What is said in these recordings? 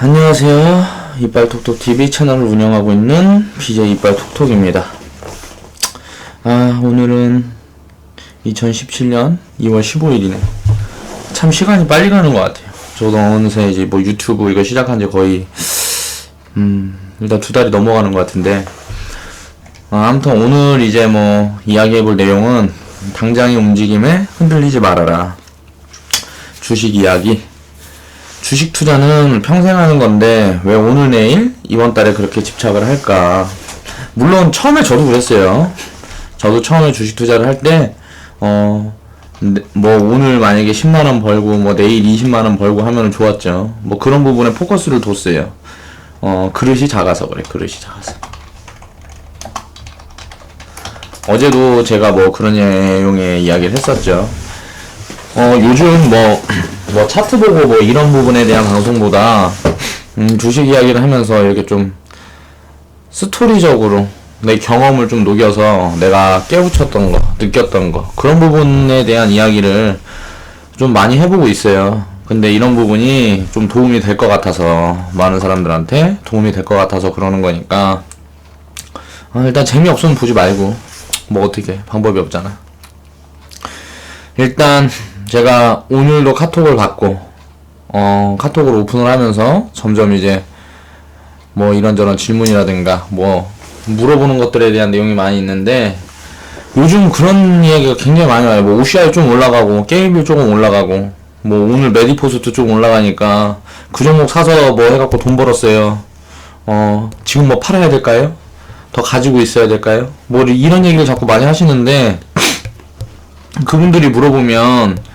안녕하세요. 이빨톡톡TV 채널을 운영하고 있는 BJ 이빨톡톡입니다. 오늘은 2017년 2월 15일이네. 참 시간이 빨리 가는 것 같아요. 저도 어느새 이제 뭐 유튜브 이거 시작한 지 거의, 일단 2달이 넘어가는 것 같은데, 아무튼 오늘 이제 뭐 이야기해볼 내용은 당장의 움직임에 흔들리지 말아라. 주식 이야기. 주식 투자는 평생 하는 건데 왜 오늘 내일 이번 달에 그렇게 집착을 할까? 물론 처음에 저도 그랬어요. 저도 처음에 주식 투자를 할 때 뭐 오늘 만약에 10만원 벌고 뭐 내일 20만원 벌고 하면 좋았죠. 뭐 그런 부분에 포커스를 뒀어요. 그릇이 작아서 그래. 그릇이 작아서. 어제도 제가 뭐 그런 내용의 이야기를 했었죠. 요즘 뭐 차트 보고 뭐 이런 부분에 대한 방송보다 주식 이야기를 하면서 이렇게 좀 스토리적으로 내 경험을 좀 녹여서 내가 깨우쳤던 거, 느꼈던 거, 그런 부분에 대한 이야기를 좀 많이 해보고 있어요. 근데 이런 부분이 좀 도움이 될 것 같아서, 많은 사람들한테 도움이 될 것 같아서 그러는 거니까 일단 재미없으면 보지 말고 뭐 어떻게 방법이 없잖아. 일단 제가 오늘도 카톡을 받고 카톡을 오픈을 하면서 점점 이제 뭐 이런저런 질문이라든가 뭐 물어보는 것들에 대한 내용이 많이 있는데, 요즘 그런 이야기가 굉장히 많이 와요. 뭐 OCI 좀 올라가고 게임빌 조금 올라가고 뭐 오늘 메디포스트 좀 올라가니까 그 종목 사서 뭐 해갖고 돈 벌었어요. 지금 뭐 팔아야 될까요? 더 가지고 있어야 될까요? 뭐 이런 얘기를 자꾸 많이 하시는데, 그분들이 물어보면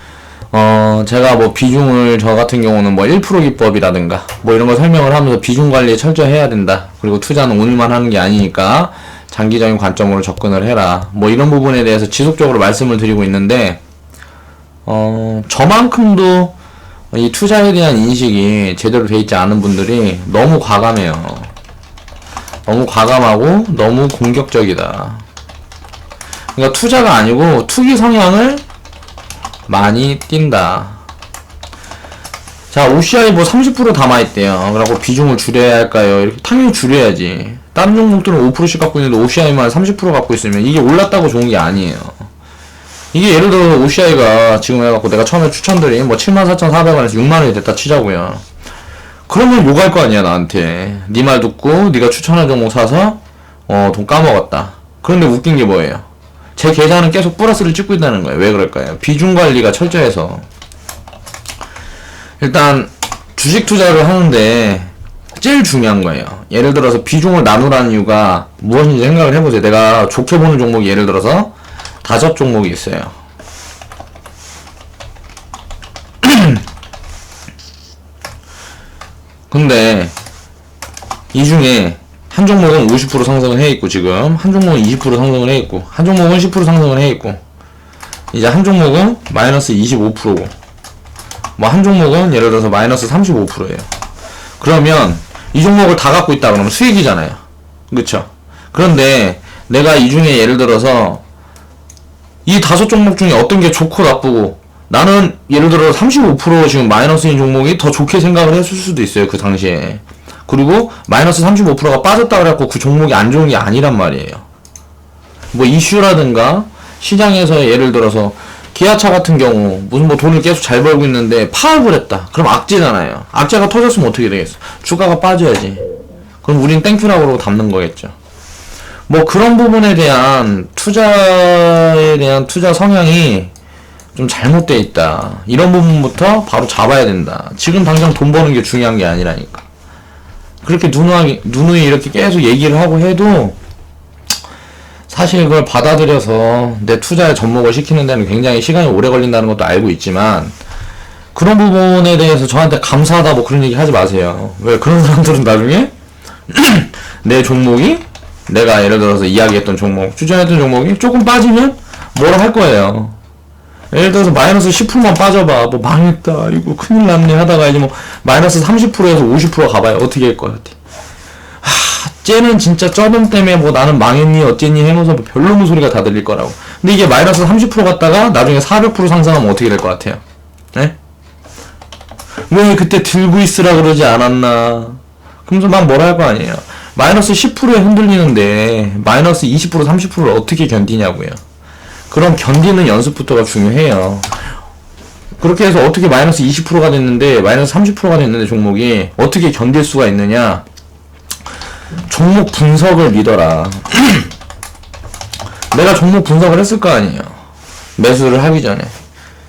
제가 뭐 비중을, 저 같은 경우는 뭐 1% 기법이라든가 뭐 이런 거 설명을 하면서 비중 관리에 철저히 해야 된다. 그리고 투자는 오늘만 하는 게 아니니까 장기적인 관점으로 접근을 해라. 뭐 이런 부분에 대해서 지속적으로 말씀을 드리고 있는데, 저만큼도 이 투자에 대한 인식이 제대로 돼 있지 않은 분들이 너무 과감해요. 너무 과감하고 너무 공격적이다. 그러니까 투자가 아니고 투기 성향을 많이 띈다. 자, OCI 뭐 30% 담아있대요. 그래갖고 비중을 줄여야 할까요? 이렇게 당연히 줄여야지. 다른 종목들은 5%씩 갖고 있는데 OCI만 30% 갖고 있으면 이게 올랐다고 좋은 게 아니에요. 이게 예를 들어 OCI가 지금 해갖고 내가 처음에 추천드린 뭐 74,400원에서 6만원이 됐다 치자고요. 그러면 욕할 거 아니야, 나한테. 네 말 듣고 네가 추천한 종목 사서 돈 까먹었다. 그런데 웃긴 게 뭐예요? 제 계좌는 계속 플러스를 찍고 있다는 거예요. 왜 그럴까요? 비중 관리가 철저해서. 일단 주식 투자를 하는데 제일 중요한 거예요. 예를 들어서 비중을 나누라는 이유가 무엇인지 생각을 해보세요. 내가 좋게 보는 종목이 예를 들어서 5 종목이 있어요. 근데 이 중에 한 종목은 50% 상승을 해있고, 지금 한 종목은 20% 상승을 해있고, 한 종목은 10% 상승을 해있고, 이제 한 종목은 마이너스 25%고, 뭐 한 종목은 예를 들어서 마이너스 35%예요. 그러면 이 종목을 다 갖고 있다 그러면 수익이잖아요. 그쵸? 그런데 내가 이 중에 예를 들어서 이 5 종목 중에 어떤 게 좋고 나쁘고, 나는 예를 들어 35% 지금 마이너스인 종목이 더 좋게 생각을 했을 수도 있어요, 그 당시에. 그리고 마이너스 35%가 빠졌다 그래갖고 그 종목이 안 좋은 게 아니란 말이에요. 뭐 이슈라든가 시장에서 예를 들어서 기아차 같은 경우 무슨 뭐 돈을 계속 잘 벌고 있는데 파업을 했다. 그럼 악재잖아요. 악재가 터졌으면 어떻게 되겠어? 주가가 빠져야지. 그럼 우린 땡큐라고 그러고 담는 거겠죠. 뭐 그런 부분에 대한 투자에 대한 투자 성향이 좀 잘못되어 있다. 이런 부분부터 바로 잡아야 된다. 지금 당장 돈 버는 게 중요한 게 아니라니까. 그렇게 누누이 이렇게 계속 얘기를 하고 해도 사실 그걸 받아들여서 내 투자에 접목을 시키는 데는 굉장히 시간이 오래 걸린다는 것도 알고 있지만, 그런 부분에 대해서 저한테 감사하다 뭐 그런 얘기 하지 마세요. 왜? 그런 사람들은 나중에 내 종목이, 내가 예를 들어서 이야기했던 종목, 추천했던 종목이 조금 빠지면 뭐라 할 거예요. 예를 들어서 마이너스 10%만 빠져봐. 뭐 망했다. 이거 큰일 났네 하다가 이제 뭐 마이너스 30%에서 50% 가봐요. 어떻게 할 것 같아? 쟤는 진짜 저놈 때문에 뭐 나는 망했니 어쨌니 해놓으서 뭐 별로무 소리가 다 들릴 거라고. 근데 이게 마이너스 30% 갔다가 나중에 400% 상승하면 어떻게 될 것 같아요? 네? 왜 그때 들고 있으라 그러지 않았나. 그러면서 막 뭐라 할 거 아니에요. 마이너스 10%에 흔들리는데 마이너스 20% 30%를 어떻게 견디냐고요. 그럼 견디는 연습부터가 중요해요. 그렇게 해서 어떻게 마이너스 20%가 됐는데 마이너스 30%가 됐는데 종목이 어떻게 견딜 수가 있느냐. 종목 분석을 믿어라. 내가 종목 분석을 했을 거 아니에요. 매수를 하기 전에.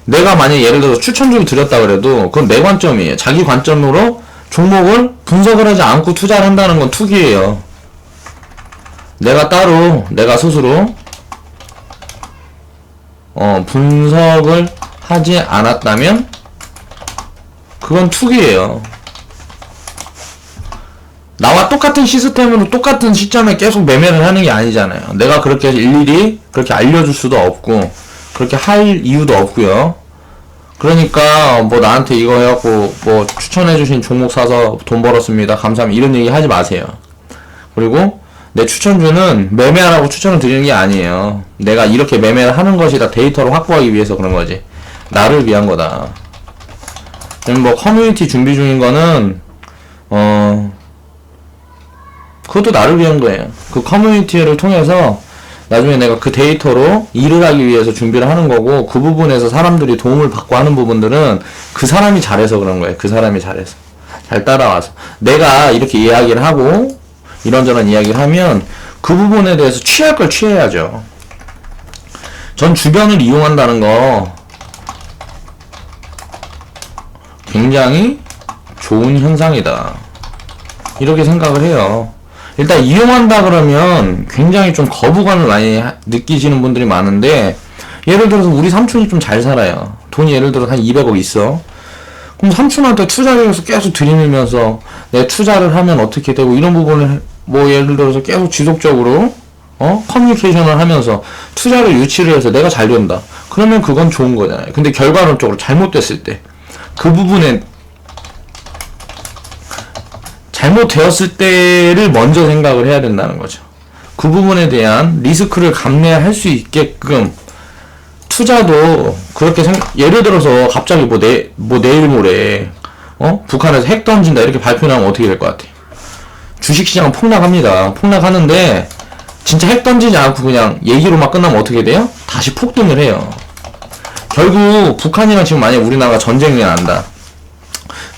내가 만약 예를 들어서 추천주를 드렸다 그래도 그건 내 관점이에요. 자기 관점으로 종목을 분석을 하지 않고 투자를 한다는 건 투기예요. 내가 스스로 분석을 하지 않았다면 그건 투기예요. 나와 똑같은 시스템으로 똑같은 시점에 계속 매매를 하는 게 아니잖아요. 내가 그렇게 일일이 그렇게 알려줄 수도 없고 그렇게 할 이유도 없고요. 그러니까 뭐 나한테 이거 해갖고 뭐 추천해주신 종목 사서 돈 벌었습니다 감사합니다 이런 얘기 하지 마세요. 그리고 내 추천주는 매매하라고 추천을 드리는 게 아니에요. 내가 이렇게 매매를 하는 것이 다 데이터를 확보하기 위해서 그런 거지. 나를 위한 거다. 뭐 커뮤니티 준비 중인 거는 그것도 나를 위한 거예요. 그 커뮤니티를 통해서 나중에 내가 그 데이터로 일을 하기 위해서 준비를 하는 거고, 그 부분에서 사람들이 도움을 받고 하는 부분들은 그 사람이 잘해서 그런 거예요. 그 사람이 잘해서. 잘 따라와서. 내가 이렇게 이야기를 하고 이런저런 이야기를 하면 그 부분에 대해서 취할 걸 취해야죠. 전 주변을 이용한다는 거 굉장히 좋은 현상이다. 이렇게 생각을 해요. 일단 이용한다 그러면 굉장히 좀 거부감을 많이 느끼시는 분들이 많은데, 예를 들어서 우리 삼촌이 좀 잘 살아요. 돈이 예를 들어서 한 200억 있어. 그럼 삼촌한테 투자해서 계속 들이밀면서 내 투자를 하면 어떻게 되고 이런 부분을 뭐 예를 들어서 계속 지속적으로 커뮤니케이션을 하면서 투자를 유치를 해서 내가 잘 된다. 그러면 그건 좋은 거잖아요. 근데 결과론적으로 잘못됐을 때 그 부분에 잘못되었을 때를 먼저 생각을 해야 된다는 거죠. 그 부분에 대한 리스크를 감내할 수 있게끔 투자도 그렇게 예를 들어서 갑자기 내일 모레 북한에서 핵 던진다 이렇게 발표나면 어떻게 될 것 같아요? 주식시장은 폭락합니다. 폭락하는데 진짜 핵 던지지 않고 그냥 얘기로만 끝나면 어떻게 돼요? 다시 폭등을 해요. 결국 북한이랑 지금 만약 우리나라가 전쟁이 난다.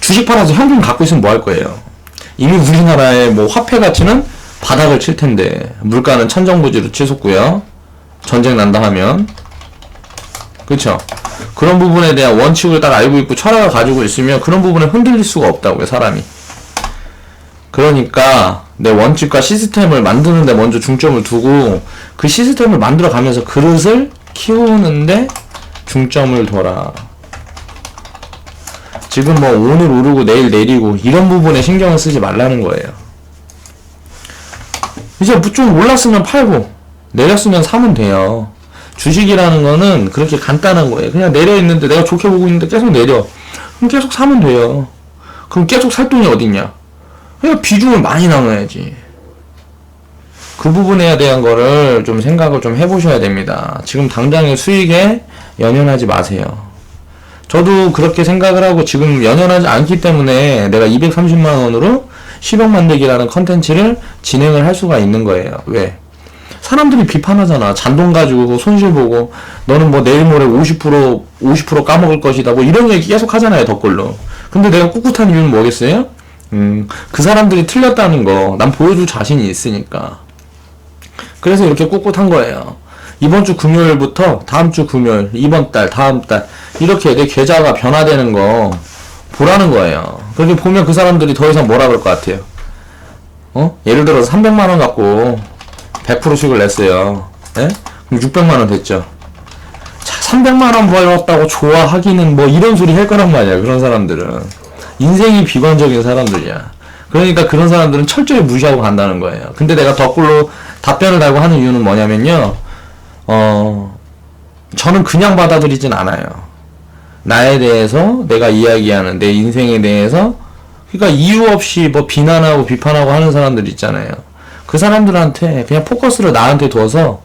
주식 팔아서 현금 갖고 있으면 뭐 할 거예요? 이미 우리나라의 뭐 화폐 가치는 바닥을 칠 텐데, 물가는 천정부지로 치솟고요. 전쟁 난다 하면. 그쵸? 그런 부분에 대한 원칙을 딱 알고 있고 철학을 가지고 있으면 그런 부분에 흔들릴 수가 없다고요, 사람이. 그러니까 내 원칙과 시스템을 만드는데 먼저 중점을 두고 그 시스템을 만들어 가면서 그릇을 키우는데 중점을 둬라. 지금 뭐 오늘 오르고 내일 내리고 이런 부분에 신경을 쓰지 말라는 거예요. 이제 좀 올랐으면 팔고 내렸으면 사면 돼요. 주식이라는 거는 그렇게 간단한 거예요. 그냥 내려 있는데 내가 좋게 보고 있는데 계속 내려. 그럼 계속 사면 돼요. 그럼 계속 살 돈이 어딨냐? 그냥 비중을 많이 나눠야지. 그 부분에 대한 거를 좀 생각을 좀 해보셔야 됩니다. 지금 당장의 수익에 연연하지 마세요. 저도 그렇게 생각을 하고 지금 연연하지 않기 때문에 내가 230만원으로 10억 만들기라는 컨텐츠를 진행을 할 수가 있는 거예요. 왜? 사람들이 비판하잖아. 잔돈 가지고 손실 보고 너는 뭐 내일 모레 50% 까먹을 것이다 뭐 이런 얘기 계속 하잖아요, 덧글로. 근데 내가 꿋꿋한 이유는 뭐겠어요? 그 사람들이 틀렸다는 거 난 보여줄 자신이 있으니까. 그래서 이렇게 꿋꿋한 거예요. 이번 주 금요일부터 다음 주 금요일, 이번 달, 다음 달 이렇게 내 계좌가 변화되는 거 보라는 거예요. 그렇게 보면 그 사람들이 더 이상 뭐라 그럴 것 같아요? 예를 들어서 300만원 갖고 100% 수익을 냈어요. 예? 그럼 600만원 됐죠. 자, 300만원 벌었다고 좋아하기는 뭐 이런 소리 할 거란 말이야, 그런 사람들은. 인생이 비관적인 사람들이야. 그러니까 그런 사람들은 철저히 무시하고 간다는 거예요. 근데 내가 덧글로 답변을 달고 하는 이유는 뭐냐면요. 저는 그냥 받아들이진 않아요. 나에 대해서 내가 이야기하는 내 인생에 대해서, 그러니까 이유 없이 뭐 비난하고 비판하고 하는 사람들 있잖아요. 그 사람들한테 그냥 포커스를 나한테 둬서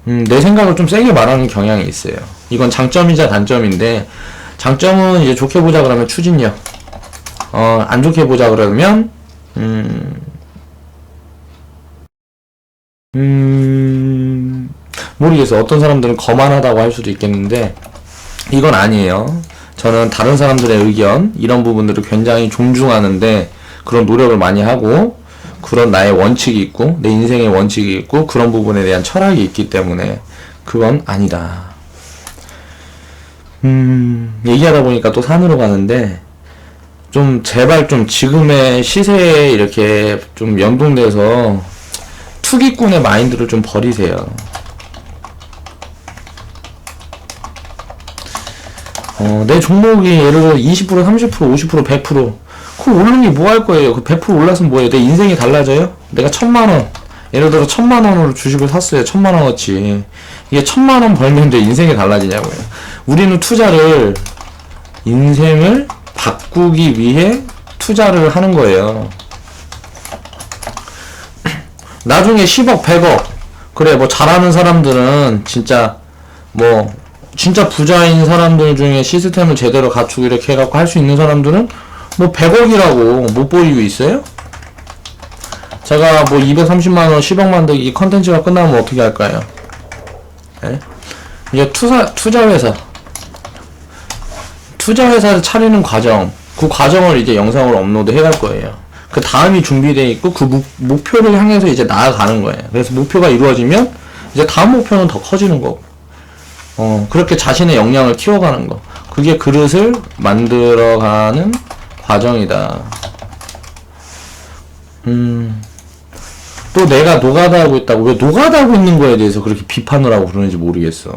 내 생각을 좀 세게 말하는 경향이 있어요. 이건 장점이자 단점인데, 장점은 이제 좋게 보자 그러면 추진력. 안 좋게 보자 그러면, 모르겠어. 어떤 사람들은 거만하다고 할 수도 있겠는데, 이건 아니에요. 저는 다른 사람들의 의견, 이런 부분들을 굉장히 존중하는데, 그런 노력을 많이 하고, 그런 나의 원칙이 있고, 내 인생의 원칙이 있고, 그런 부분에 대한 철학이 있기 때문에, 그건 아니다. 얘기하다 보니까 또 산으로 가는데, 좀, 제발 좀 지금의 시세에 이렇게 좀 연동돼서, 투기꾼의 마인드를 좀 버리세요. 내 종목이 예를 들어 20%, 30%, 50%, 100%. 그거 오르는 게 뭐 할 거예요? 그 100% 올랐으면 뭐예요? 내 인생이 달라져요? 내가 1000만원. 예를 들어 1000만원으로 주식을 샀어요. 1000만원어치. 이게 1000만원 벌면 내 인생이 달라지냐고요. 우리는 투자를, 인생을 바꾸기 위해 투자를 하는 거예요. 나중에 10억, 100억. 그래, 뭐 잘하는 사람들은 진짜, 진짜 부자인 사람들 중에 시스템을 제대로 갖추고 이렇게 해갖고 할 수 있는 사람들은 뭐 100억이라고 못 보이고 있어요? 제가 뭐 230만원 10억 만들기 컨텐츠가 끝나면 어떻게 할까요? 네? 이제 투자회사를 차리는 과정, 그 과정을 이제 영상으로 업로드 해갈 거예요. 그 다음이 준비되어 있고 그 목표를 향해서 이제 나아가는 거예요. 그래서 목표가 이루어지면 이제 다음 목표는 더 커지는 거고, 그렇게 자신의 역량을 키워가는 거. 그게 그릇을 만들어가는 과정이다. 또 내가 노가다 하고 있다고, 왜 노가다 하고 있는 거에 대해서 그렇게 비판을 하고 그러는지 모르겠어.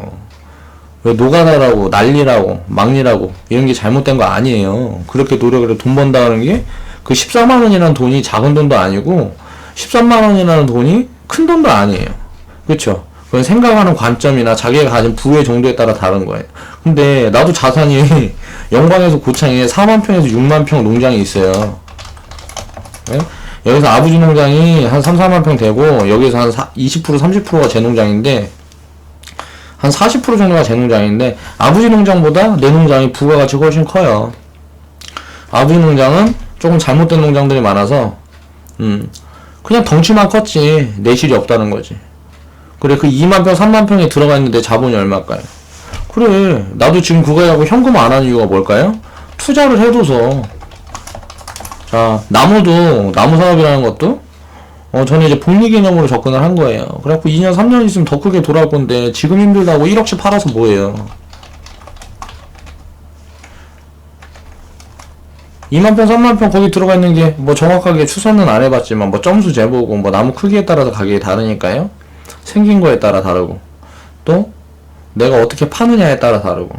왜 노가다라고, 난리라고, 막리라고, 이런 게 잘못된 거 아니에요. 그렇게 노력을 해서 돈 번다는 게, 그 14만원이라는 돈이 작은 돈도 아니고, 13만원이라는 돈이 큰 돈도 아니에요. 그쵸? 그건 생각하는 관점이나 자기가 가진 부의 정도에 따라 다른 거예요. 근데 나도 자산이 영광에서 고창에 4만 평에서 6만 평 농장이 있어요. 네? 여기서 아버지 농장이 한 3, 4만 평 되고, 여기서 한 20%, 30%가 제 농장인데, 한 40% 정도가 제 농장인데, 아버지 농장보다 내 농장이 부가가치가 훨씬 커요. 아버지 농장은 조금 잘못된 농장들이 많아서, 그냥 덩치만 컸지, 내실이 없다는 거지. 그래, 그 2만 평, 3만 평에 들어가 있는데 자본이 얼마일까요? 그래, 나도 지금 그거 하고 현금 안 하는 이유가 뭘까요? 투자를 해둬서. 자, 나무 사업이라는 것도, 저는 이제 복리 개념으로 접근을 한 거예요. 그래갖고 2년, 3년 있으면 더 크게 돌아올 건데, 지금 힘들다고 1억씩 팔아서 뭐예요? 2만 평, 3만 평 거기 들어가 있는 게, 뭐 정확하게 추산은 안 해봤지만, 뭐 점수 재보고, 뭐 나무 크기에 따라서 가격이 다르니까요. 생긴 거에 따라 다르고, 또, 내가 어떻게 파느냐에 따라 다르고.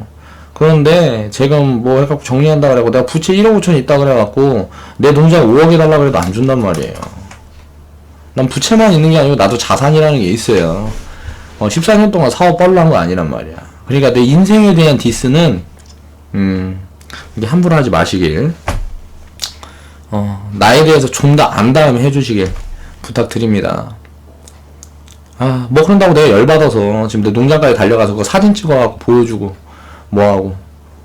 그런데, 지금 뭐 해갖고 정리한다 그래갖고, 내가 부채 1억 5천 있다 그래갖고, 내 농장 5억 해달라 그래도 안 준단 말이에요. 난 부채만 있는 게 아니고, 나도 자산이라는 게 있어요. 14년 동안 사업 빨로 한 거 아니란 말이야. 그러니까 내 인생에 대한 디스는, 이게 함부로 하지 마시길. 나에 대해서 좀 더 안 다음에 해주시길 부탁드립니다. 뭐 그런다고 내가 열받아서 지금 내 농장까지 달려가서 그거 사진 찍어갖고 보여주고 뭐하고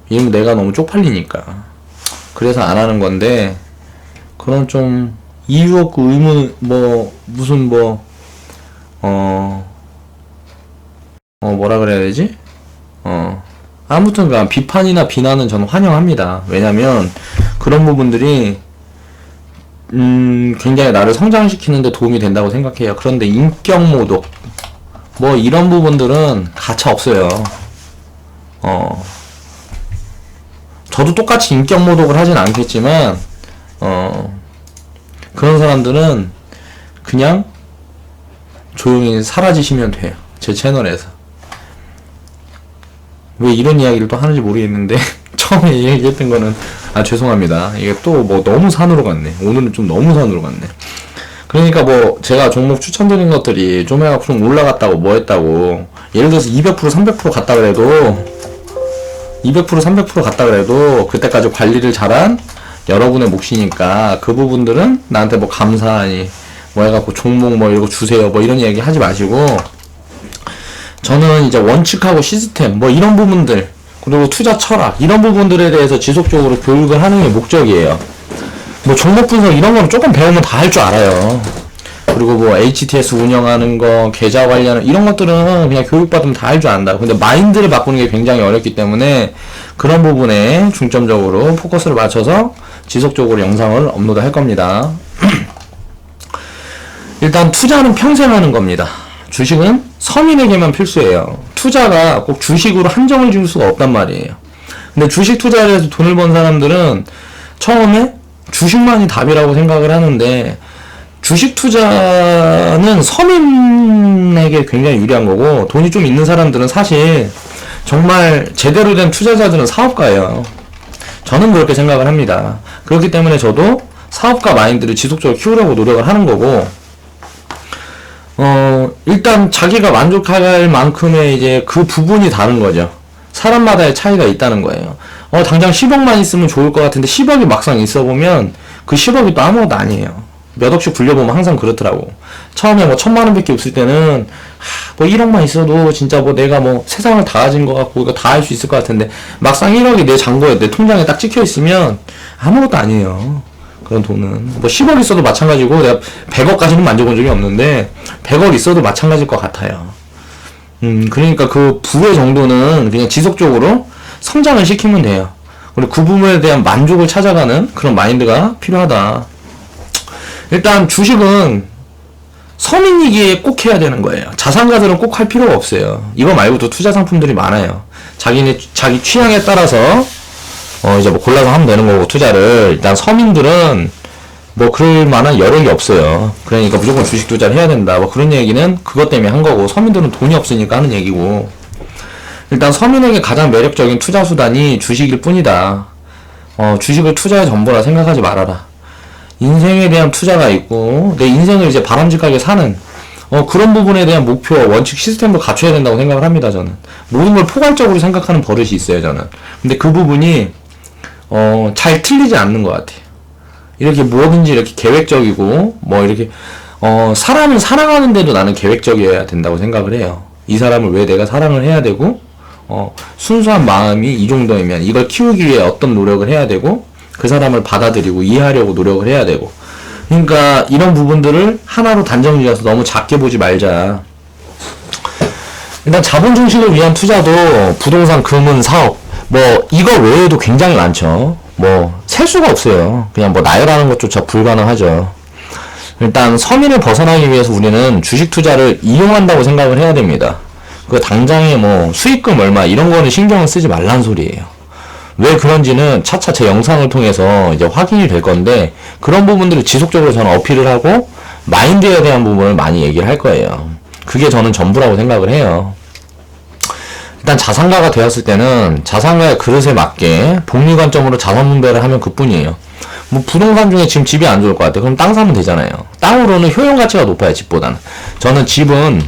이러면 내가 너무 쪽팔리니까. 그래서 안 하는 건데, 그런 좀 이유 없고 의문, 무슨 뭐라 그래야 되지? 아무튼 비판이나 비난은 저는 환영합니다. 왜냐면 그런 부분들이 굉장히 나를 성장시키는데 도움이 된다고 생각해요. 그런데 인격 모독, 이런 부분들은 가차 없어요. 저도 똑같이 인격 모독을 하진 않겠지만, 그런 사람들은 그냥 조용히 사라지시면 돼요. 제 채널에서. 왜 이런 이야기를 또 하는지 모르겠는데, 처음에 얘기했던 거는, 죄송합니다. 이게 또 너무 산으로 갔네. 오늘은 좀 너무 산으로 갔네. 그러니까 제가 종목 추천드린 것들이 좀 해갖고 좀 올라갔다고 뭐 했다고. 예를 들어서 200%, 300% 갔다 그래도, 200%, 300% 갔다 그래도, 그때까지 관리를 잘한 여러분의 몫이니까, 그 부분들은 나한테 감사하니, 해갖고 종목 이런 거 주세요. 이런 이야기 하지 마시고, 저는 이제 원칙하고 시스템, 이런 부분들, 그리고 투자 철학, 이런 부분들에 대해서 지속적으로 교육을 하는 게 목적이에요. 뭐 종목 분석 이런 거는 조금 배우면 다 할 줄 알아요. 그리고 뭐 HTS 운영하는 거, 계좌 관리하는 이런 것들은 그냥 교육받으면 다 할 줄 안다. 근데 마인드를 바꾸는 게 굉장히 어렵기 때문에 그런 부분에 중점적으로 포커스를 맞춰서 지속적으로 영상을 업로드 할 겁니다. 일단 투자는 평생 하는 겁니다. 주식은 서민에게만 필수예요. 투자가 꼭 주식으로 한정을 지을 수가 없단 말이에요. 근데 주식 투자를 해서 돈을 번 사람들은 처음에 주식만이 답이라고 생각을 하는데, 주식 투자는 서민에게 굉장히 유리한 거고, 돈이 좀 있는 사람들은 사실 정말 제대로 된 투자자들은 사업가예요. 저는 그렇게 생각을 합니다. 그렇기 때문에 저도 사업가 마인드를 지속적으로 키우려고 노력을 하는 거고, 일단 자기가 만족할 만큼의 이제 그 부분이 다른 거죠. 사람마다의 차이가 있다는 거예요. 당장 10억만 있으면 좋을 것 같은데 10억이 막상 있어 보면 그 10억이 또 아무것도 아니에요. 몇 억씩 굴려보면 항상 그렇더라고. 처음에 뭐 1000만 원밖에 없을 때는 뭐 1억만 있어도 진짜 뭐 내가 뭐 세상을 다 가진 것 같고 이거 다 할 수 있을 것 같은데, 막상 1억이 내 잔고에 내 통장에 딱 찍혀 있으면 아무것도 아니에요. 그런 돈은 뭐 10억 있어도 마찬가지고, 내가 100억까지는 만져본 적이 없는데 100억 있어도 마찬가지일 것 같아요. 그러니까 그 부의 정도는 그냥 지속적으로 성장을 시키면 돼요. 그리고 그 부분에 대한 만족을 찾아가는 그런 마인드가 필요하다. 일단 주식은 서민이기에 꼭 해야 되는 거예요. 자산가들은 꼭 할 필요가 없어요. 이거 말고도 투자 상품들이 많아요. 자기 취향에 따라서 이제 뭐 골라서 하면 되는 거고, 투자를. 일단 서민들은 뭐 그럴 만한 여력이 없어요. 그러니까 무조건 주식 투자를 해야 된다. 뭐 그런 얘기는 그것 때문에 한 거고, 서민들은 돈이 없으니까 하는 얘기고. 일단 서민에게 가장 매력적인 투자 수단이 주식일 뿐이다. 주식을 투자의 전부라 생각하지 말아라. 인생에 대한 투자가 있고, 내 인생을 이제 바람직하게 사는 그런 부분에 대한 목표, 원칙, 시스템도 갖춰야 된다고 생각을 합니다. 저는 모든 걸 포괄적으로 생각하는 버릇이 있어요. 저는. 근데 그 부분이 잘 틀리지 않는 것 같아요. 이렇게 뭐든지 이렇게 계획적이고, 뭐 이렇게 사람을 사랑하는데도 나는 계획적이어야 된다고 생각을 해요. 이 사람을 왜 내가 사랑을 해야 되고, 순수한 마음이 이 정도이면 이걸 키우기 위해 어떤 노력을 해야 되고, 그 사람을 받아들이고 이해하려고 노력을 해야 되고. 그러니까 이런 부분들을 하나로 단정 지어서 너무 작게 보지 말자. 일단 자본 증식을 위한 투자도 부동산, 금은, 사업, 뭐 이거 외에도 굉장히 많죠. 뭐 셀 수가 없어요. 그냥 뭐 나열하는 것조차 불가능하죠. 일단 서민을 벗어나기 위해서 우리는 주식 투자를 이용한다고 생각을 해야 됩니다. 그 당장에 뭐 수익금 얼마 이런 거는 신경을 쓰지 말란 소리예요. 왜 그런지는 차차 제 영상을 통해서 이제 확인이 될 건데, 그런 부분들을 지속적으로 저는 어필을 하고 마인드에 대한 부분을 많이 얘기를 할 거예요. 그게 저는 전부라고 생각을 해요. 일단 자산가가 되었을 때는 자산가의 그릇에 맞게 복리 관점으로 자산 분배를 하면 그뿐이에요. 뭐 부동산 중에 지금 집이 안 좋을 것 같아요. 그럼 땅 사면 되잖아요. 땅으로는 효용 가치가 높아요, 집보다는. 저는 집은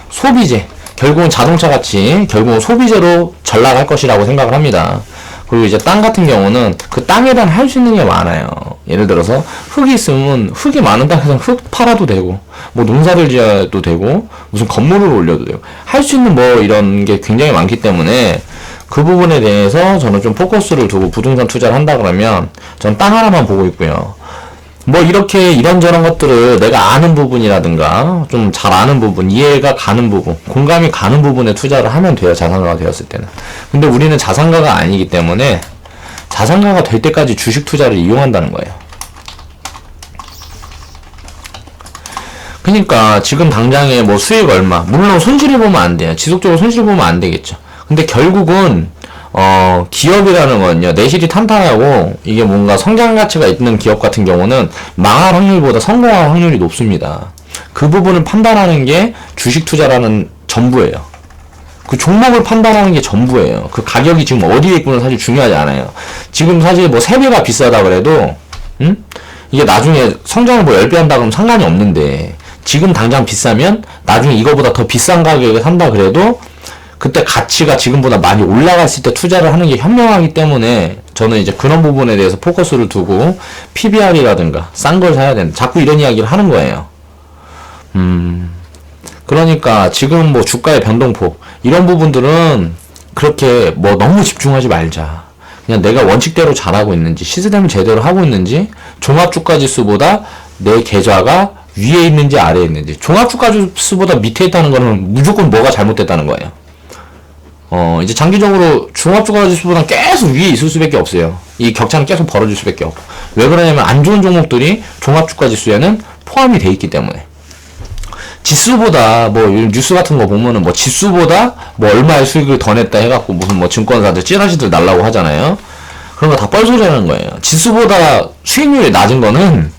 소비재, 결국은 자동차 같이 결국은 소비재로 전락할 것이라고 생각을 합니다. 그리고 이제 땅 같은 경우는 그 땅에 대한 할 수 있는 게 많아요. 예를 들어서 흙이 있으면 흙이 많은 땅에서는 흙 팔아도 되고, 뭐 농사를 지어도 되고, 무슨 건물을 올려도 되고, 할 수 있는 뭐 이런 게 굉장히 많기 때문에 그 부분에 대해서 저는 좀 포커스를 두고 부동산 투자를 한다 그러면 전 땅 하나만 보고 있고요. 뭐 이렇게 이런저런 것들을 내가 아는 부분이라든가 좀 잘 아는 부분, 이해가 가는 부분, 공감이 가는 부분에 투자를 하면 돼요. 자산가가 되었을 때는. 근데 우리는 자산가가 아니기 때문에 자산가가 될 때까지 주식 투자를 이용한다는 거예요. 그러니까 지금 당장에 뭐 수익 얼마, 물론 손실을 보면 안 돼요. 지속적으로 손실 보면 안 되겠죠. 근데 결국은 기업이라는 건요, 내실이 탄탄하고 이게 뭔가 성장 가치가 있는 기업 같은 경우는 망할 확률보다 성공할 확률이 높습니다. 그 부분을 판단하는 게 주식 투자라는 전부예요. 그 종목을 판단하는 게 전부예요. 그 가격이 지금 어디에 있고는 사실 중요하지 않아요. 지금 사실 뭐 3배가 비싸다 그래도 이게 나중에 성장을 뭐 10배 한다 그러면 상관이 없는데, 지금 당장 비싸면 나중에 이거보다 더 비싼 가격에 산다 그래도 그때 가치가 지금보다 많이 올라갔을 때 투자를 하는 게 현명하기 때문에 저는 이제 그런 부분에 대해서 포커스를 두고 PBR이라든가 싼 걸 사야 된다. 자꾸 이런 이야기를 하는 거예요. 그러니까 지금 뭐 주가의 변동폭 이런 부분들은 그렇게 뭐 너무 집중하지 말자. 그냥 내가 원칙대로 잘하고 있는지, 시스템을 제대로 하고 있는지, 종합주가지수보다 내 계좌가 위에 있는지 아래에 있는지. 종합주가지수보다 밑에 있다는 거는 무조건 뭐가 잘못됐다는 거예요. 이제 장기적으로 종합주가지수보다 계속 위에 있을 수밖에 없어요. 이 격차는 계속 벌어질 수밖에 없고. 왜 그러냐면 안 좋은 종목들이 종합주가지수에는 포함이 돼 있기 때문에. 지수보다 뭐 뉴스 같은 거 보면은 뭐 지수보다 뭐 얼마의 수익을 더 냈다 해갖고 무슨 뭐 증권사들 찌라시들 날라고 하잖아요. 그런 거 다 뻘소리라는 거예요. 지수보다 수익률이 낮은 거는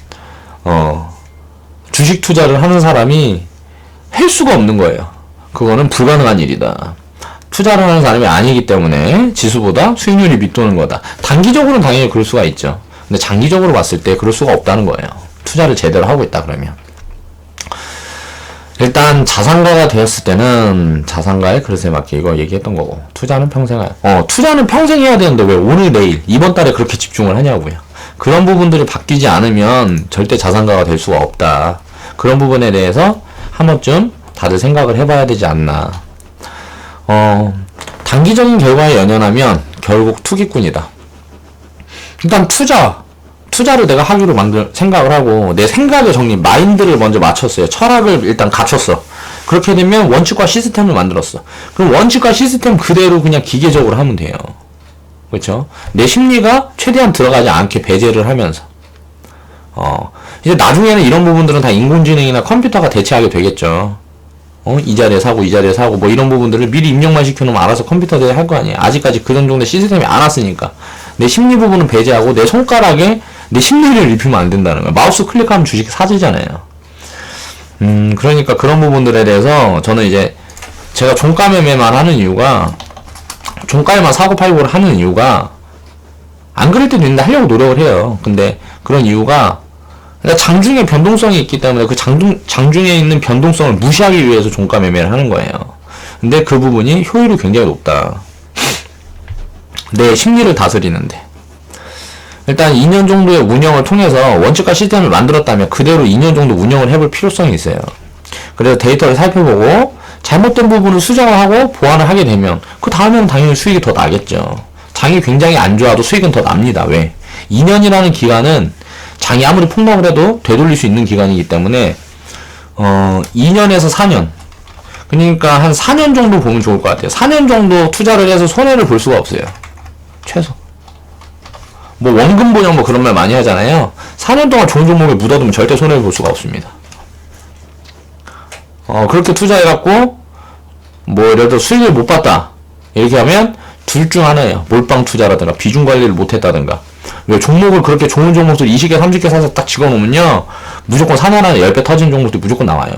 주식 투자를 하는 사람이 할 수가 없는 거예요. 그거는 불가능한 일이다. 투자를 하는 사람이 아니기 때문에 지수보다 수익률이 밑도는 거다. 단기적으로는 당연히 그럴 수가 있죠. 근데 장기적으로 봤을 때 그럴 수가 없다는 거예요. 투자를 제대로 하고 있다 그러면. 일단 자산가가 되었을 때는 자산가의 그릇에 맞게 이거 얘기했던 거고, 투자는 평생 투자는 평생 해야 되는데 왜 오늘 내일 이번 달에 그렇게 집중을 하냐고요. 그런 부분들이 바뀌지 않으면 절대 자산가가 될 수가 없다. 그런 부분에 대해서 한 번쯤 다들 생각을 해봐야 되지 않나. 단기적인 결과에 연연하면 결국 투기꾼이다. 일단 투자를 내가 하기로 생각을 하고, 내 생각의 정리, 마인드를 먼저 맞췄어요. 철학을 일단 갖췄어. 그렇게 되면 원칙과 시스템을 만들었어. 그럼 원칙과 시스템 그대로 그냥 기계적으로 하면 돼요. 그렇죠? 내 심리가 최대한 들어가지 않게 배제를 하면서. 이제 나중에는 이런 부분들은 다 인공지능이나 컴퓨터가 대체하게 되겠죠. 이 자리에 사고 이 자리에 사고 뭐 이런 부분들을 미리 입력만 시켜놓으면 알아서 컴퓨터들이 할 거 아니에요. 아직까지 그런 정도의 시스템이 안 왔으니까. 내 심리 부분은 배제하고 내 손가락에 내 심리를 입히면 안 된다는 거야. 마우스 클릭하면 주식이 사지잖아요. 그러니까 그런 부분들에 대해서 저는 이제 제가 종가 매매만 하는 이유가, 종가에만 사고 팔고를 하는 이유가, 안 그럴 때도 있는데 하려고 노력을 해요. 근데 그런 이유가, 그러니까 장중에 변동성이 있기 때문에 그 장중에 있는 변동성을 무시하기 위해서 종가 매매를 하는 거예요. 근데 그 부분이 효율이 굉장히 높다. 내 심리를 다스리는데. 일단 2년 정도의 운영을 통해서 원칙과 시스템을 만들었다면 그대로 2년 정도 운영을 해볼 필요성이 있어요. 그래서 데이터를 살펴보고 잘못된 부분을 수정을 하고 보완을 하게 되면 그 다음에는 당연히 수익이 더 나겠죠. 장이 굉장히 안 좋아도 수익은 더 납니다. 왜? 2년이라는 기간은 장이 아무리 폭락을 해도 되돌릴 수 있는 기간이기 때문에 2년에서 4년, 그러니까 한 4년 정도 보면 좋을 것 같아요. 4년 정도 투자를 해서 손해를 볼 수가 없어요. 최소. 뭐 원금 보형 뭐 그런 말 많이 하잖아요. 4년 동안 좋은 종목에 묻어두면 절대 손해를 볼 수가 없습니다. 그렇게 투자해갖고 뭐 예를 들어 수익을 못 봤다 이렇게 하면 둘 중 하나예요. 몰빵 투자라든가 비중 관리를 못했다든가. 왜 종목을 그렇게 좋은 종목들 20개 30개 사서 딱 집어놓으면요 무조건 4년 안에 10배 터진 종목들이 무조건 나와요.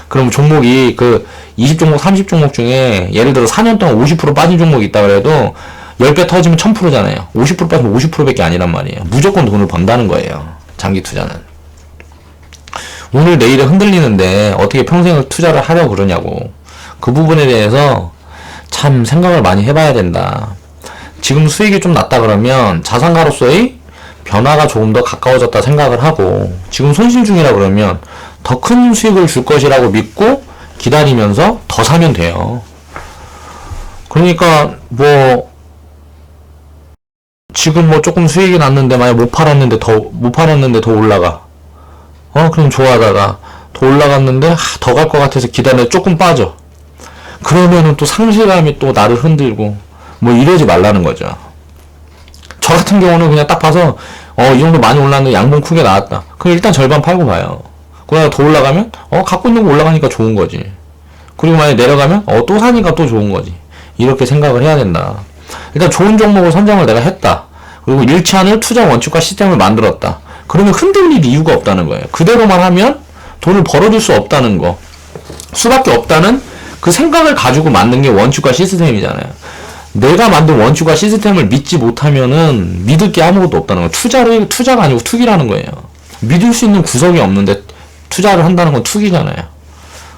그럼 종목이 그 20종목 30종목 중에 예를 들어 4년 동안 50% 빠진 종목이 있다 그래도 10배 터지면 1000%잖아요. 50% 빠지면 50%밖에 아니란 말이에요. 무조건 돈을 번다는 거예요. 장기 투자는. 오늘 내일에 흔들리는데 어떻게 평생을 투자를 하려고 그러냐고. 그 부분에 대해서 참 생각을 많이 해봐야 된다. 지금 수익이 좀 낮다 그러면 자산가로서의 변화가 조금 더 가까워졌다 생각을 하고, 지금 손실 중이라 그러면 더 큰 수익을 줄 것이라고 믿고 기다리면서 더 사면 돼요. 그러니까 뭐 지금 뭐 조금 수익이 났는데 만약 못 팔았는데 더 올라가. 그럼 좋아하다가 더 올라갔는데 더 갈 것 같아서 기다려 조금 빠져. 그러면은 또 상실감이 또 나를 흔들고 뭐 이러지 말라는 거죠. 저 같은 경우는 그냥 딱 봐서 이 정도 많이 올랐는데 양봉 크게 나왔다. 그럼 일단 절반 팔고 봐요. 그러다가 더 올라가면 갖고 있는 거 올라가니까 좋은 거지. 그리고 만약 내려가면 또 사니까 또 좋은 거지. 이렇게 생각을 해야 된다. 일단 좋은 종목을 선정을 내가 했다. 그리고 일치하는 투자 원칙과 시스템을 만들었다. 그러면 흔들릴 이유가 없다는 거예요. 그대로만 하면 돈을 벌어줄 수 없다는 거. 수밖에 없다는 그 생각을 가지고 만든 게 원칙과 시스템이잖아요. 내가 만든 원칙과 시스템을 믿지 못하면은 믿을 게 아무것도 없다는 거예요. 투자가 아니고 투기라는 거예요. 믿을 수 있는 구석이 없는데 투자를 한다는 건 투기잖아요.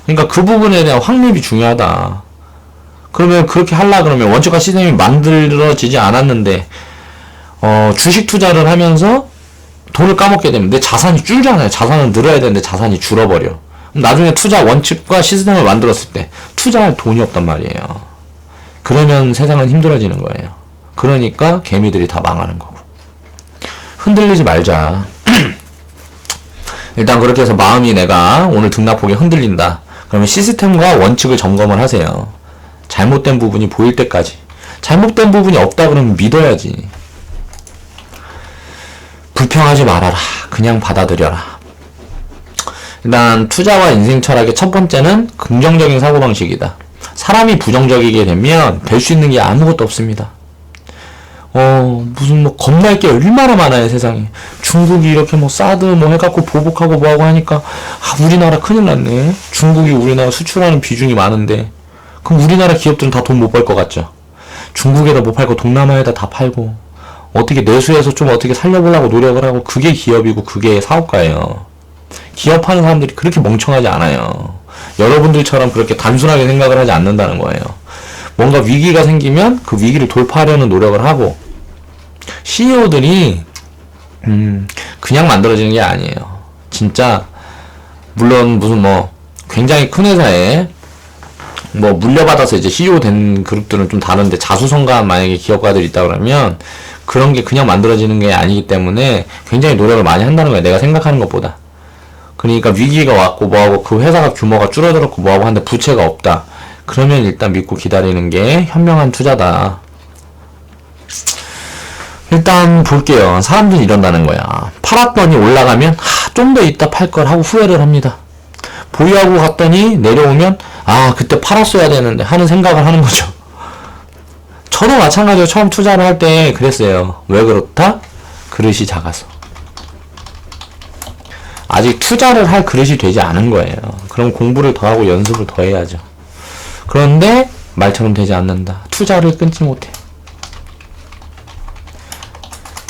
그러니까 그 부분에 대한 확립이 중요하다. 그러면 그렇게 하려고 그러면 원칙과 시스템이 만들어지지 않았는데 주식 투자를 하면서 돈을 까먹게 되면 내 자산이 줄잖아요. 자산은 늘어야 되는데 자산이 줄어버려. 그럼 나중에 투자 원칙과 시스템을 만들었을 때 투자할 돈이 없단 말이에요. 그러면 세상은 힘들어지는 거예요. 그러니까 개미들이 다 망하는 거고. 흔들리지 말자. 일단 그렇게 해서 마음이 내가 오늘 등락폭이 흔들린다. 그러면 시스템과 원칙을 점검을 하세요. 잘못된 부분이 보일 때까지. 잘못된 부분이 없다 그러면 믿어야지. 불평하지 말아라. 그냥 받아들여라. 일단 투자와 인생 철학의 첫 번째는 긍정적인 사고방식이다. 사람이 부정적이게 되면 될 수 있는 게 아무것도 없습니다. 무슨 뭐 겁날 게 얼마나 많아요, 세상에. 중국이 이렇게 뭐 사드 뭐 해갖고 보복하고 뭐하고 하니까 우리나라 큰일 났네. 중국이 우리나라 수출하는 비중이 많은데 그럼 우리나라 기업들은 다 돈 못 벌 것 같죠. 중국에다 못 팔고 동남아에다 다 팔고 어떻게 내수해서 좀 어떻게 살려보려고 노력을 하고 그게 기업이고 그게 사업가예요. 기업하는 사람들이 그렇게 멍청하지 않아요. 여러분들처럼 그렇게 단순하게 생각을 하지 않는다는 거예요. 뭔가 위기가 생기면 그 위기를 돌파하려는 노력을 하고 CEO들이 그냥 만들어지는 게 아니에요. 진짜 물론 무슨 뭐 굉장히 큰 회사에 뭐 물려받아서 이제 CEO 된 그룹들은 좀 다른데 자수성가한 만약에 기업가들이 있다 그러면 그런 게 그냥 만들어지는 게 아니기 때문에 굉장히 노력을 많이 한다는 거예요. 내가 생각하는 것보다. 그러니까 위기가 왔고 뭐하고 그 회사가 규모가 줄어들었고 뭐하고 하는데 부채가 없다. 그러면 일단 믿고 기다리는 게 현명한 투자다. 일단 볼게요. 사람들이 이런다는 거야. 팔았더니 올라가면 좀 더 있다 팔 걸 하고 후회를 합니다. 보유하고 갔더니 내려오면 그때 팔았어야 되는데 하는 생각을 하는 거죠. 저도 마찬가지로 처음 투자를 할 때 그랬어요. 왜 그렇다? 그릇이 작아서. 아직 투자를 할 그릇이 되지 않은 거예요. 그럼 공부를 더 하고 연습을 더 해야죠. 그런데 말처럼 되지 않는다. 투자를 끊지 못해.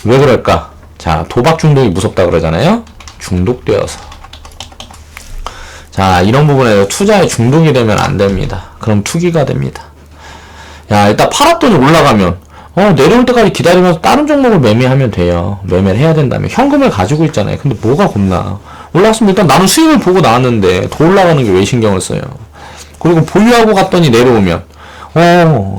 왜 그럴까? 자, 도박 중독이 무섭다 그러잖아요. 중독되어서. 자, 이런 부분에서 투자에 중독이 되면 안 됩니다. 그럼 투기가 됩니다. 야, 일단 팔았더니 올라가면 내려올 때까지 기다리면서 다른 종목을 매매하면 돼요. 매매를 해야 된다면. 현금을 가지고 있잖아요. 근데 뭐가 겁나. 올라왔으면 일단 나는 수익을 보고 나왔는데 더 올라가는 게 왜 신경을 써요. 그리고 보유하고 갔더니 내려오면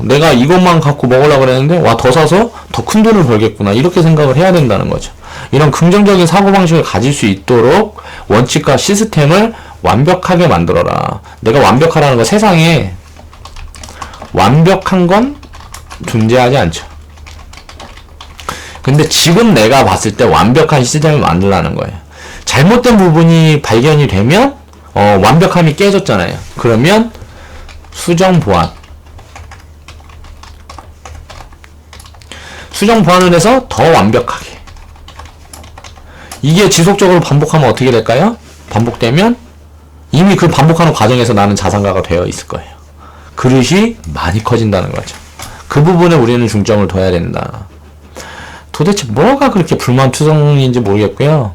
내가 이것만 갖고 먹으려고 그랬는데 더 사서 더 큰 돈을 벌겠구나. 이렇게 생각을 해야 된다는 거죠. 이런 긍정적인 사고방식을 가질 수 있도록 원칙과 시스템을 완벽하게 만들어라. 내가 완벽하라는 거 세상에 완벽한 건 존재하지 않죠. 근데 지금 내가 봤을 때 완벽한 시스템을 만들라는 거예요. 잘못된 부분이 발견이 되면 완벽함이 깨졌잖아요. 그러면 수정 보완. 수정 보완을 해서 더 완벽하게. 이게 지속적으로 반복하면 어떻게 될까요? 반복되면 이미 그 반복하는 과정에서 나는 자산가가 되어 있을 거예요. 그릇이 많이 커진다는 거죠. 그 부분에 우리는 중점을 둬야 된다. 도대체 뭐가 그렇게 불만투성인지 모르겠고요.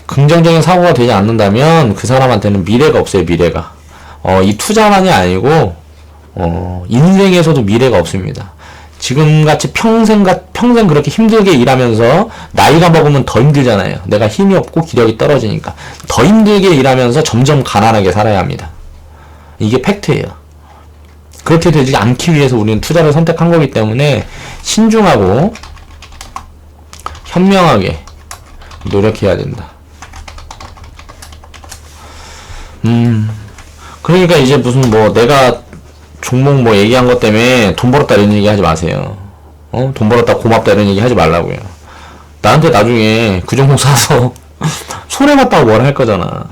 긍정적인 사고가 되지 않는다면 그 사람한테는 미래가 없어요. 미래가. 이 투자만이 아니고 인생에서도 미래가 없습니다. 지금같이 평생 그렇게 힘들게 일하면서 나이가 먹으면 더 힘들잖아요. 내가 힘이 없고 기력이 떨어지니까 더 힘들게 일하면서 점점 가난하게 살아야 합니다. 이게 팩트예요. 그렇게 되지 않기 위해서 우리는 투자를 선택한 거기 때문에 신중하고 현명하게 노력해야 된다. 그러니까 이제 무슨 뭐 내가 종목 뭐 얘기한 것 때문에 돈 벌었다 이런 얘기 하지 마세요. 돈 벌었다 고맙다 이런 얘기 하지 말라고요. 나한테 나중에 그 종목 사서 손해봤다고 뭘 할 거잖아.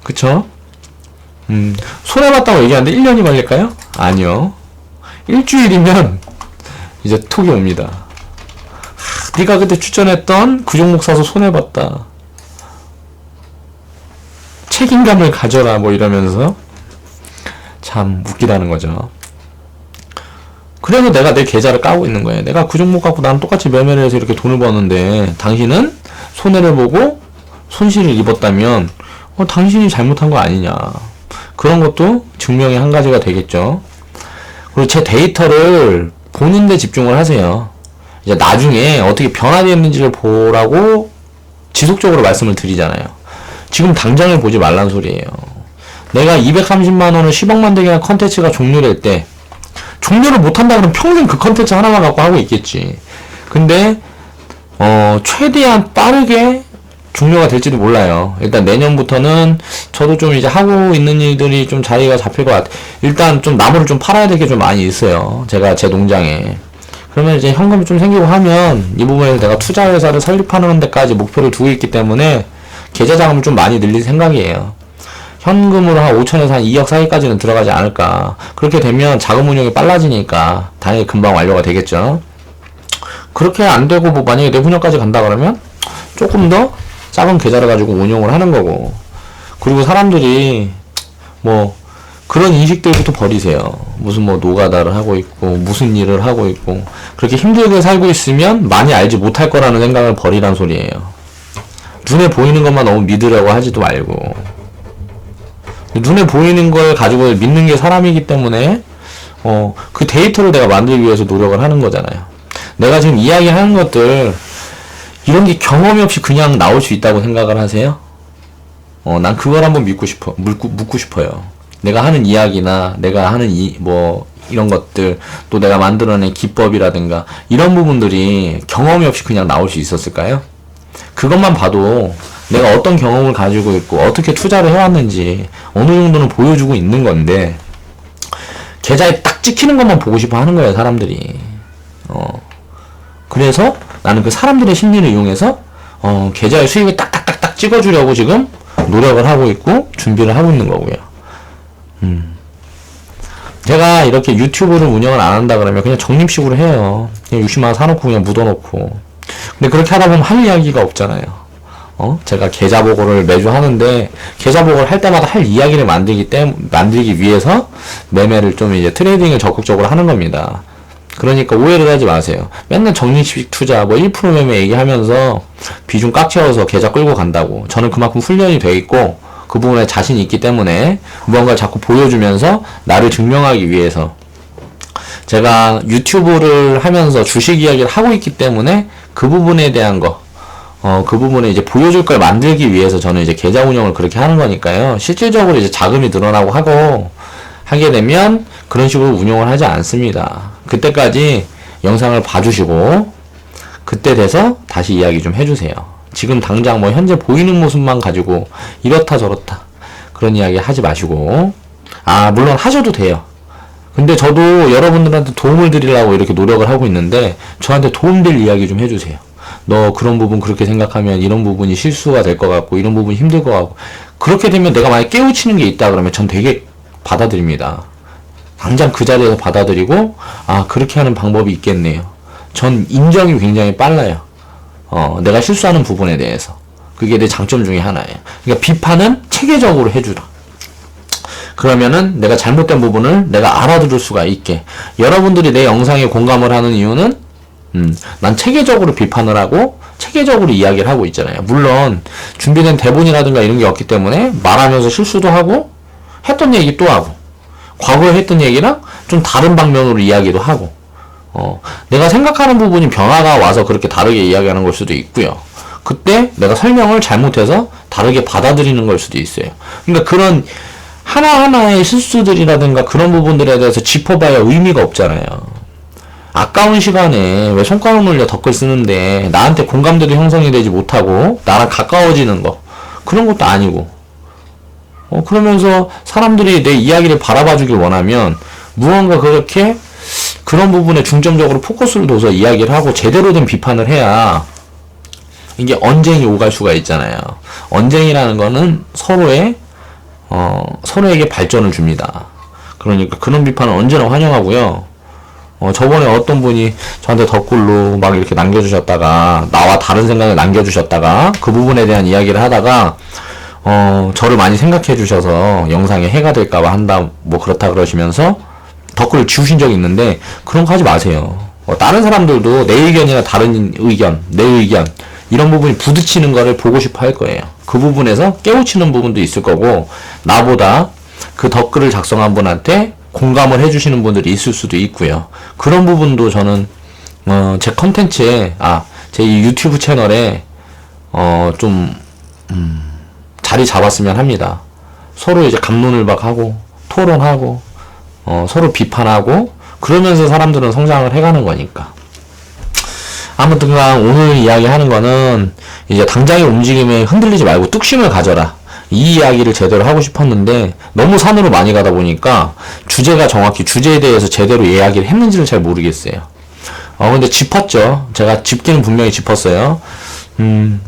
그쵸? 손해봤다고 얘기하는데 1년이 걸릴까요? 아니요. 일주일이면 이제 톡이 옵니다. 네가 그때 추천했던 그 종목 사서 손해봤다. 책임감을 가져라 뭐 이러면서 참 웃기다는 거죠. 그래서 내가 내 계좌를 까고 있는 거예요. 내가 그 종목 갖고 나는 똑같이 매매를 해서 이렇게 돈을 버는데 당신은 손해를 보고 손실을 입었다면 당신이 잘못한 거 아니냐. 그런 것도 증명의 한 가지가 되겠죠. 그리고 제 데이터를 보는 데 집중을 하세요. 이제 나중에 어떻게 변화되었는지를 보라고 지속적으로 말씀을 드리잖아요. 지금 당장을 보지 말란 소리예요. 내가 230만원을 10억 만들기 위한 컨텐츠가 종료될 때 종료를 못한다 그러면 평생 그 컨텐츠 하나만 갖고 하고 있겠지. 근데 최대한 빠르게 종료가 될지도 몰라요. 일단 내년부터는 저도 좀 이제 하고 있는 일들이 좀 자리가 잡힐 것 같아. 일단 좀 나무를 좀 팔아야 될 게 좀 많이 있어요. 제가 제 농장에. 그러면 이제 현금이 좀 생기고 하면 이 부분에서 내가 투자회사를 설립하는 데까지 목표를 두고 있기 때문에 계좌 자금을 좀 많이 늘릴 생각이에요. 현금으로 한 5천에서 한 2억 사이까지는 들어가지 않을까. 그렇게 되면 자금 운용이 빨라지니까 당연히 금방 완료가 되겠죠. 그렇게 안 되고 뭐 만약에 내후년까지 간다 그러면 조금 더 작은 계좌를 가지고 운용을 하는 거고. 그리고 사람들이 뭐 그런 인식들부터 버리세요. 무슨 뭐 노가다를 하고 있고 무슨 일을 하고 있고 그렇게 힘들게 살고 있으면 많이 알지 못할 거라는 생각을 버리란 소리예요. 눈에 보이는 것만 너무 믿으려고 하지도 말고, 눈에 보이는 걸 가지고 믿는 게 사람이기 때문에 그 데이터를 내가 만들기 위해서 노력을 하는 거잖아요. 내가 지금 이야기하는 것들 이런 게 경험이 없이 그냥 나올 수 있다고 생각을 하세요? 난 그걸 한번 묻고 싶어요. 내가 하는 이야기나 내가 하는 이런 것들, 또 내가 만들어낸 기법이라든가 이런 부분들이 경험이 없이 그냥 나올 수 있었을까요? 그것만 봐도 내가 어떤 경험을 가지고 있고 어떻게 투자를 해왔는지 어느 정도는 보여주고 있는 건데, 계좌에 딱 찍히는 것만 보고 싶어 하는 거예요, 사람들이. 그래서 나는 그 사람들의 심리를 이용해서 계좌의 수익을 딱딱딱딱 찍어주려고 지금 노력을 하고 있고 준비를 하고 있는 거고요. 제가 이렇게 유튜브를 운영을 안 한다 그러면 그냥 적립식으로 해요. 그냥 60만원 사놓고 그냥 묻어놓고. 근데 그렇게 하다 보면 할 이야기가 없잖아요. 제가 계좌 보고를 매주 하는데, 계좌 보고를 할 때마다 할 이야기를 만들기 위해서 매매를 좀 이제 트레이딩을 적극적으로 하는 겁니다. 그러니까 오해를 하지 마세요. 맨날 적립식 투자, 1% 매매 얘기하면서 비중 꽉 채워서 계좌 끌고 간다고. 저는 그만큼 훈련이 돼 있고, 그 부분에 자신이 있기 때문에 무언가를 자꾸 보여주면서 나를 증명하기 위해서 제가 유튜브를 하면서 주식 이야기를 하고 있기 때문에 그 부분에 대한 그 부분에 이제 보여줄 걸 만들기 위해서 저는 이제 계좌 운영을 그렇게 하는 거니까요. 실질적으로 이제 자금이 늘어나고 하게 되면 그런 식으로 운영을 하지 않습니다. 그때까지 영상을 봐주시고 그때 돼서 다시 이야기 좀 해주세요. 지금 당장 현재 보이는 모습만 가지고 이렇다 저렇다 그런 이야기 하지 마시고, 물론 하셔도 돼요. 근데 저도 여러분들한테 도움을 드리려고 이렇게 노력을 하고 있는데 저한테 도움될 이야기 좀 해주세요. 너 그런 부분 그렇게 생각하면 이런 부분이 실수가 될 것 같고 이런 부분이 힘들 것 같고, 그렇게 되면 내가 만약 깨우치는 게 있다 그러면 전 되게 받아들입니다. 당장 그 자리에서 받아들이고 그렇게 하는 방법이 있겠네요. 전 인정이 굉장히 빨라요. 내가 실수하는 부분에 대해서. 그게 내 장점 중에 하나예요. 그러니까 비판은 체계적으로 해주라. 그러면은 내가 잘못된 부분을 내가 알아들을 수가 있게. 여러분들이 내 영상에 공감을 하는 이유는 난 체계적으로 비판을 하고 체계적으로 이야기를 하고 있잖아요. 물론 준비된 대본이라든가 이런 게 없기 때문에 말하면서 실수도 하고 했던 얘기 또 하고 과거에 했던 얘기랑 좀 다른 방면으로 이야기도 하고 내가 생각하는 부분이 변화가 와서 그렇게 다르게 이야기하는 걸 수도 있고요. 그때 내가 설명을 잘못해서 다르게 받아들이는 걸 수도 있어요. 그러니까 그런 하나하나의 실수들이라든가 그런 부분들에 대해서 짚어봐야 의미가 없잖아요. 아까운 시간에 왜 손가락 놀려 덧글 쓰는데 나한테 공감대도 형성이 되지 못하고 나랑 가까워지는 거, 그런 것도 아니고 그러면서 사람들이 내 이야기를 바라봐 주길 원하면 무언가 그렇게 그런 부분에 중점적으로 포커스를 둬서 이야기를 하고 제대로 된 비판을 해야 이게 언쟁이 오갈 수가 있잖아요. 언쟁이라는 거는 서로에게 발전을 줍니다. 그러니까 그런 비판은 언제나 환영하고요. 저번에 어떤 분이 저한테 덧글로 막 이렇게 남겨주셨다가 나와 다른 생각을 남겨주셨다가 그 부분에 대한 이야기를 하다가 저를 많이 생각해 주셔서 영상에 해가 될까봐 한다 그렇다 그러시면서 덧글을 지우신 적이 있는데 그런 거 하지 마세요. 다른 사람들도 내 의견이나 다른 의견, 내 의견 이런 부분이 부딪히는 거를 보고 싶어 할 거예요. 그 부분에서 깨우치는 부분도 있을 거고, 나보다 그 덧글을 작성한 분한테 공감을 해주시는 분들이 있을 수도 있고요. 그런 부분도 저는 제 컨텐츠에 제 이 유튜브 채널에 좀 자리 잡았으면 합니다. 서로 이제 갑론을박하고 토론하고 서로 비판하고 그러면서 사람들은 성장을 해가는 거니까. 아무튼간 오늘 이야기하는 거는 이제 당장의 움직임에 흔들리지 말고 뚝심을 가져라. 이 이야기를 제대로 하고 싶었는데 너무 산으로 많이 가다 보니까 주제가 정확히 주제에 대해서 제대로 이야기를 했는지를 잘 모르겠어요. 근데 짚었죠. 제가 짚기는 분명히 짚었어요.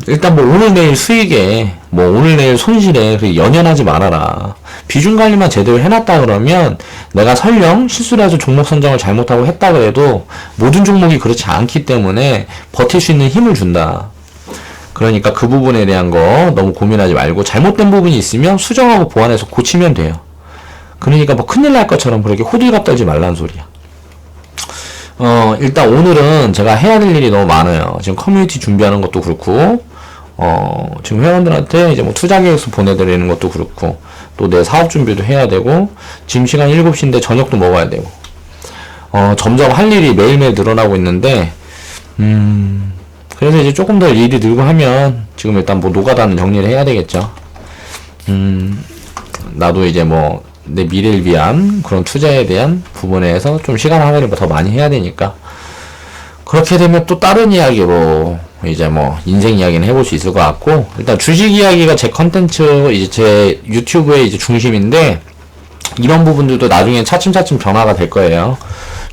일단 뭐 오늘 내일 수익에 뭐 오늘 내일 손실에 연연하지 말아라. 비중 관리만 제대로 해놨다 그러면 내가 설령 실수라도 종목 선정을 잘못하고 했다 그래도 모든 종목이 그렇지 않기 때문에 버틸 수 있는 힘을 준다. 그러니까 그 부분에 대한 거 너무 고민하지 말고 잘못된 부분이 있으면 수정하고 보완해서 고치면 돼요. 그러니까 뭐 큰일 날 것처럼 그렇게 호들갑 떨지 말라는 소리야. 일단 오늘은 제가 해야 될 일이 너무 많아요. 지금 커뮤니티 준비하는 것도 그렇고, 지금 회원들한테 이제 뭐 투자 계획서 보내드리는 것도 그렇고, 또 내 사업 준비도 해야 되고, 지금 시간 7시인데 저녁도 먹어야 되고, 점점 할 일이 매일매일 늘어나고 있는데, 그래서 이제 조금 더 일이 늘고 하면, 지금 일단 뭐 노가다는 정리를 해야 되겠죠. 나도 이제 뭐, 내 미래를 위한 그런 투자에 대한 부분에서 좀 시간 할애를 더 많이 해야 되니까 그렇게 되면 또 다른 이야기로 이제 뭐 인생 이야기는 해볼 수 있을 것 같고 일단 주식 이야기가 제 컨텐츠 이제 제 유튜브의 이제 중심인데 이런 부분들도 나중에 차츰차츰 변화가 될 거예요.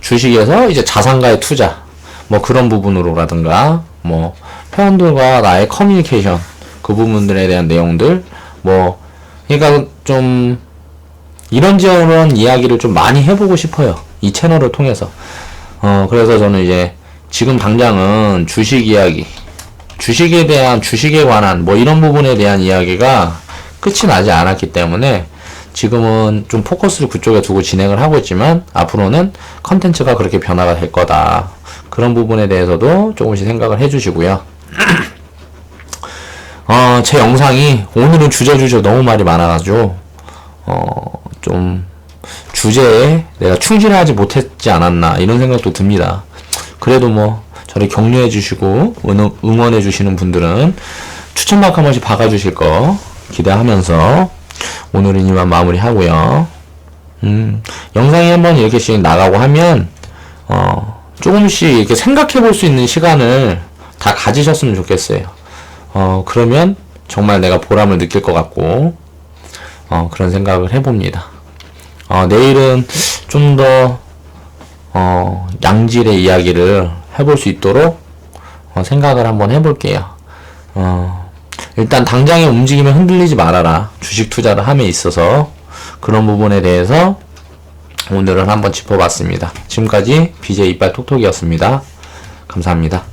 주식에서 이제 자산가의 투자 뭐 그런 부분으로라든가 뭐 회원들과 나의 커뮤니케이션 그 부분들에 대한 내용들 뭐 그러니까 좀 이런저런 이야기를 좀 많이 해보고 싶어요. 이 채널을 통해서. 그래서 저는 이제 지금 당장은 주식 이야기, 주식에 대한, 주식에 관한 뭐 이런 부분에 대한 이야기가 끝이 나지 않았기 때문에 지금은 좀 포커스를 그쪽에 두고 진행을 하고 있지만 앞으로는 컨텐츠가 그렇게 변화가 될 거다. 그런 부분에 대해서도 조금씩 생각을 해주시고요. 제 영상이 오늘은 주제 너무 말이 많아가지고 좀 주제에 내가 충실하지 못했지 않았나 이런 생각도 듭니다. 그래도 뭐 저를 격려해 주시고 응원해 주시는 분들은 추천 마크 한 번씩 박아 주실 거 기대하면서 오늘은 이만 마무리하고요. 영상이 한번 이렇게씩 나가고 하면 조금씩 이렇게 생각해 볼 수 있는 시간을 다 가지셨으면 좋겠어요. 그러면 정말 내가 보람을 느낄 것 같고 그런 생각을 해봅니다. 내일은 좀 더 양질의 이야기를 해볼 수 있도록 생각을 한번 해볼게요. 일단 당장의 움직임에 흔들리지 말아라. 주식 투자를 함에 있어서 그런 부분에 대해서 오늘은 한번 짚어봤습니다. 지금까지 BJ 이빨 톡톡이었습니다. 감사합니다.